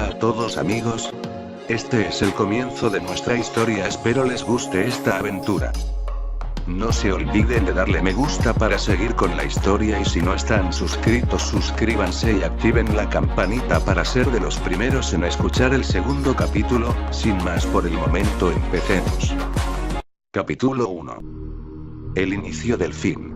Hola a todos amigos. Este es el comienzo de nuestra historia, espero les guste esta aventura. No se olviden de darle me gusta para seguir con la historia y si no están suscritos suscríbanse y activen la campanita para ser de los primeros en escuchar el segundo capítulo. Sin más por el momento empecemos. Capítulo 1. El inicio del fin.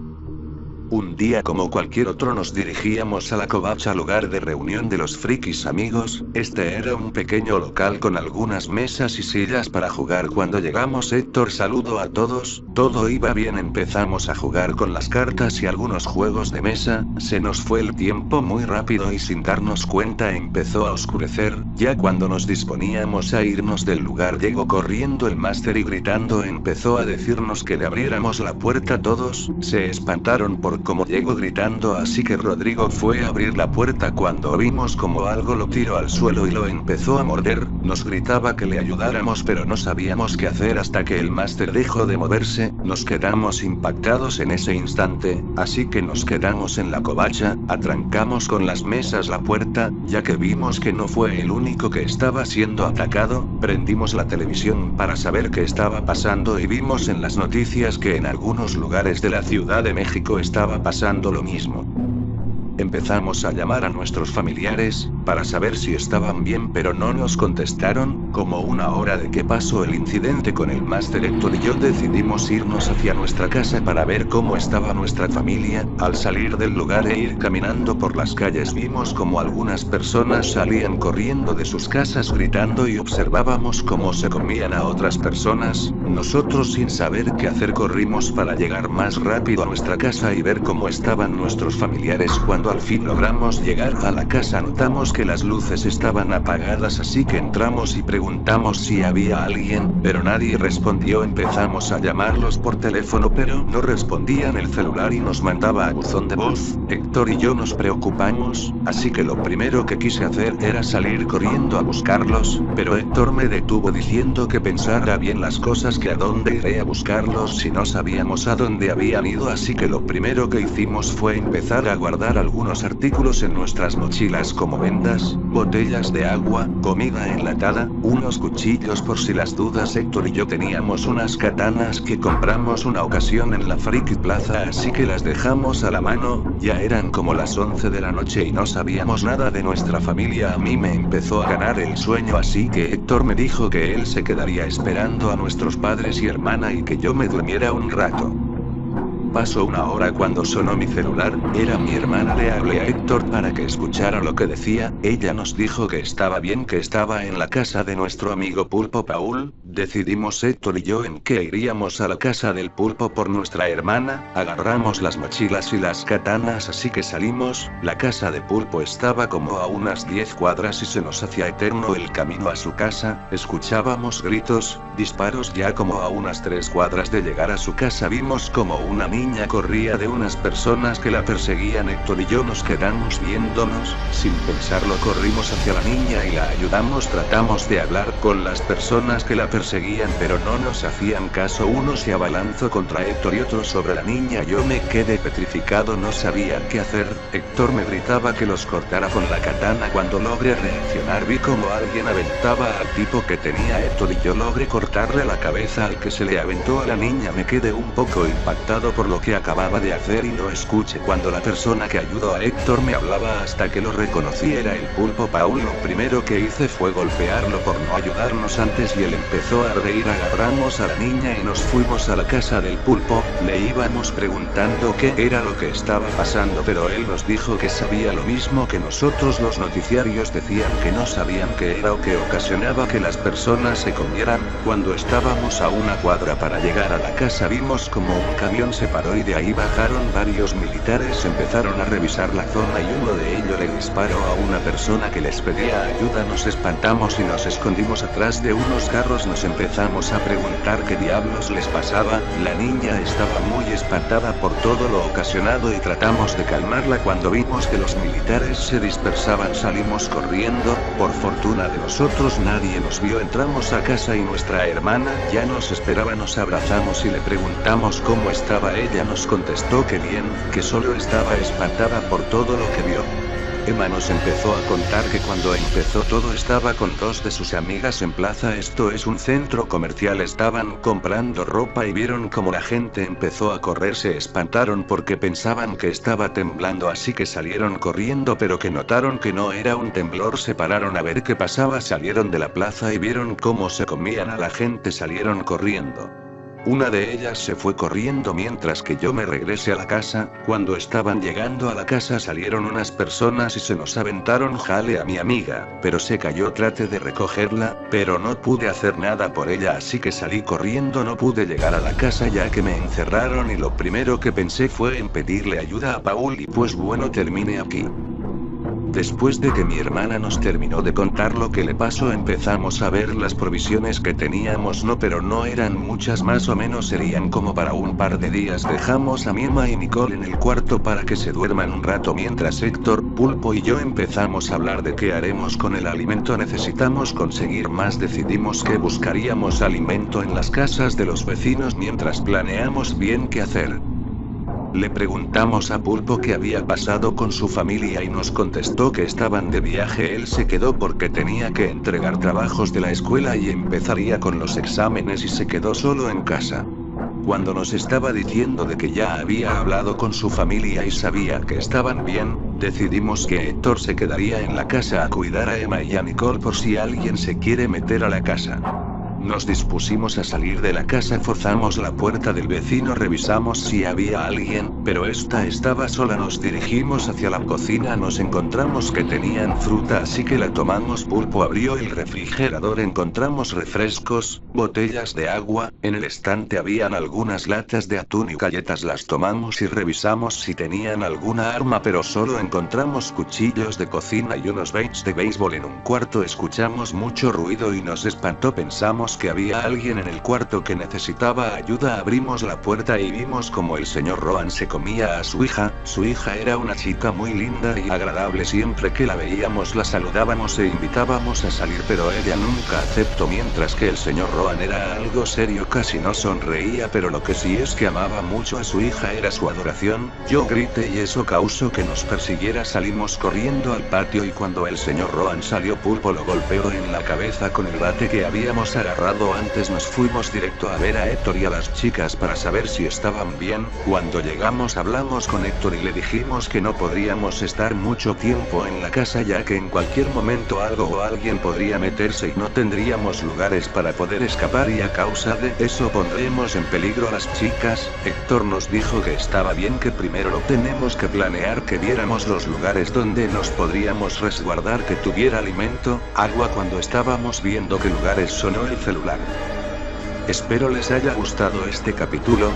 Un día como cualquier otro nos dirigíamos a la covacha, lugar de reunión de los frikis amigos. Este era un pequeño local con algunas mesas y sillas para jugar. Cuando llegamos Héctor saludó a todos, todo iba bien, empezamos a jugar con las cartas y algunos juegos de mesa. Se nos fue el tiempo muy rápido y sin darnos cuenta empezó a oscurecer. Ya cuando nos disponíamos a irnos del lugar llegó corriendo el máster y gritando empezó a decirnos que le abriéramos la puerta. Todos se espantaron por como llegó gritando, así que Rodrigo fue a abrir la puerta cuando vimos como algo lo tiró al suelo y lo empezó a morder. Nos gritaba que le ayudáramos pero no sabíamos qué hacer hasta que el máster dejó de moverse. Nos quedamos impactados en ese instante, así que nos quedamos en la covacha, atrancamos con las mesas la puerta, ya que vimos que no fue el único que estaba siendo atacado. Prendimos la televisión para saber qué estaba pasando y vimos en las noticias que en algunos lugares de la Ciudad de México estaba pasando lo mismo. Empezamos a llamar a nuestros familiares, para saber si estaban bien pero no nos contestaron. Como una hora de que pasó el incidente con el máster, Héctor y yo decidimos irnos hacia nuestra casa para ver cómo estaba nuestra familia. Al salir del lugar e ir caminando por las calles vimos como algunas personas salían corriendo de sus casas gritando y observábamos cómo se comían a otras personas. Nosotros sin saber qué hacer corrimos para llegar más rápido a nuestra casa y ver cómo estaban nuestros familiares. Cuando al fin logramos llegar a la casa notamos que las luces estaban apagadas, así que entramos y preguntamos si había alguien, pero nadie respondió. Empezamos a llamarlos por teléfono pero no respondían el celular y nos mandaba a buzón de voz. Héctor y yo nos preocupamos, así que lo primero que quise hacer era salir corriendo a buscarlos, pero Héctor me detuvo diciendo que pensara bien las cosas, que a dónde iré a buscarlos si no sabíamos a dónde habían ido. Así que lo primero que hicimos fue empezar a guardar algunos artículos en nuestras mochilas como vendas, botellas de agua, comida enlatada, unos cuchillos por si las dudas. Héctor y yo teníamos unas katanas que compramos una ocasión en la Friki Plaza, así que las dejamos a la mano. Ya eran como las 11 de la noche y no sabíamos nada de nuestra familia. A mí me empezó a ganar el sueño, así que Héctor me dijo que él se quedaría esperando a nuestros padres y hermana y que yo me durmiera un rato. Pasó una hora cuando sonó mi celular. Era mi hermana. Le hablé a Héctor para que escuchara lo que decía. Ella nos dijo que estaba bien, que estaba en la casa de nuestro amigo Pulpo Paul. Decidimos Héctor y yo en que iríamos a la casa del Pulpo por nuestra hermana. Agarramos las mochilas y las katanas, así que salimos. La casa de Pulpo estaba como a unas 10 cuadras y se nos hacía eterno el camino a su casa. Escuchábamos gritos, disparos. Ya como a unas 3 cuadras de llegar a su casa vimos como una niña corría de unas personas que la perseguían. Héctor y yo nos quedamos viéndonos. Sin pensarlo corrimos hacia la niña y la ayudamos. Tratamos de hablar con las personas que la perseguían pero no nos hacían caso. Uno se abalanzó contra Héctor y otro sobre la niña. Yo me quedé petrificado, no sabía qué hacer. Héctor me gritaba que los cortara con la katana. Cuando logré reaccionar vi como alguien aventaba al tipo que tenía Héctor y yo logré cortarle la cabeza al que se le aventó a la niña. Me quedé un poco impactado por lo que acababa de hacer y no escuché cuando la persona que ayudó a Héctor me hablaba hasta que lo reconocí. Era el Pulpo Paul. Lo primero que hice fue golpearlo por no ayudarnos antes y él empezó a reír. Agarramos a la niña y nos fuimos a la casa del Pulpo. Le íbamos preguntando qué era lo que estaba pasando pero él nos dijo que sabía lo mismo que nosotros. Los noticiarios decían que no sabían qué era o qué ocasionaba que las personas se comieran. Cuando estábamos a una cuadra para llegar a la casa vimos como un camión se paró y de ahí bajaron varios militares. Empezaron a revisar la zona y uno de ellos le disparó a una persona que les pedía ayuda. Nos espantamos y nos escondimos atrás de unos carros. Nos empezamos a preguntar qué diablos les pasaba. La niña estaba muy espantada por todo lo ocasionado y tratamos de calmarla. Cuando vimos que los militares se dispersaban salimos corriendo. Por fortuna de nosotros nadie nos vio. Entramos a casa y nuestra hermana ya nos esperaba. Nos abrazamos y le preguntamos cómo estaba ella. Nos contestó que bien, que solo estaba espantada por todo lo que vio. Emma nos empezó a contar que cuando empezó todo estaba con dos de sus amigas en plaza, esto es un centro comercial, estaban comprando ropa y vieron como la gente empezó a correr, se espantaron porque pensaban que estaba temblando, así que salieron corriendo, pero que notaron que no era un temblor, se pararon a ver qué pasaba, salieron de la plaza y vieron cómo se comían a la gente, salieron corriendo. Una de ellas se fue corriendo mientras que yo me regresé a la casa. Cuando estaban llegando a la casa salieron unas personas y se nos aventaron, jale a mi amiga, pero se cayó, traté de recogerla, pero no pude hacer nada por ella, así que salí corriendo, no pude llegar a la casa ya que me encerraron y lo primero que pensé fue en pedirle ayuda a Paul y pues bueno, terminé aquí. Después de que mi hermana nos terminó de contar lo que le pasó, empezamos a ver las provisiones que teníamos, pero no eran muchas, más o menos serían como para un par de días. Dejamos a Emma y Nicole en el cuarto para que se duerman un rato mientras Héctor, Pulpo y yo empezamos a hablar de qué haremos con el alimento. Necesitamos conseguir más, decidimos que buscaríamos alimento en las casas de los vecinos mientras planeamos bien qué hacer. Le preguntamos a Pulpo qué había pasado con su familia y nos contestó que estaban de viaje, él se quedó porque tenía que entregar trabajos de la escuela y empezaría con los exámenes y se quedó solo en casa. Cuando nos estaba diciendo de que ya había hablado con su familia y sabía que estaban bien, decidimos que Héctor se quedaría en la casa a cuidar a Emma y a Nicole por si alguien se quiere meter a la casa. Nos dispusimos a salir de la casa, forzamos la puerta del vecino, revisamos si había alguien, pero esta estaba sola. Nos dirigimos hacia la cocina, nos encontramos que tenían fruta, así que la tomamos. Pulpo abrió el refrigerador, encontramos refrescos, botellas de agua, en el estante habían algunas latas de atún y galletas, las tomamos y revisamos si tenían alguna arma, pero solo encontramos cuchillos de cocina y unos bates de béisbol. En un cuarto escuchamos mucho ruido y nos espantó, pensamos que había alguien en el cuarto que necesitaba ayuda. Abrimos la puerta y vimos como el señor Rohan se comía a su hija. Su hija era una chica muy linda y agradable, siempre que la veíamos la saludábamos e invitábamos a salir, pero ella nunca aceptó, mientras que el señor Rohan era algo serio, casi no sonreía, pero lo que sí es que amaba mucho a su hija, era su adoración. Yo grité y eso causó que nos persiguiera, salimos corriendo al patio y cuando el señor Rohan salió, Pulpo lo golpeó en la cabeza con el bate que habíamos agarrado antes. Nos fuimos directo a ver a Héctor y a las chicas para saber si estaban bien. Cuando llegamos hablamos con Héctor y le dijimos que no podríamos estar mucho tiempo en la casa ya que en cualquier momento algo o alguien podría meterse y no tendríamos lugares para poder escapar y a causa de eso pondremos en peligro a las chicas. Héctor nos dijo que estaba bien, que primero lo tenemos que planear, que viéramos los lugares donde nos podríamos resguardar, que tuviera alimento, agua. Cuando estábamos viendo qué lugares sonó el celular. Espero les haya gustado este capítulo.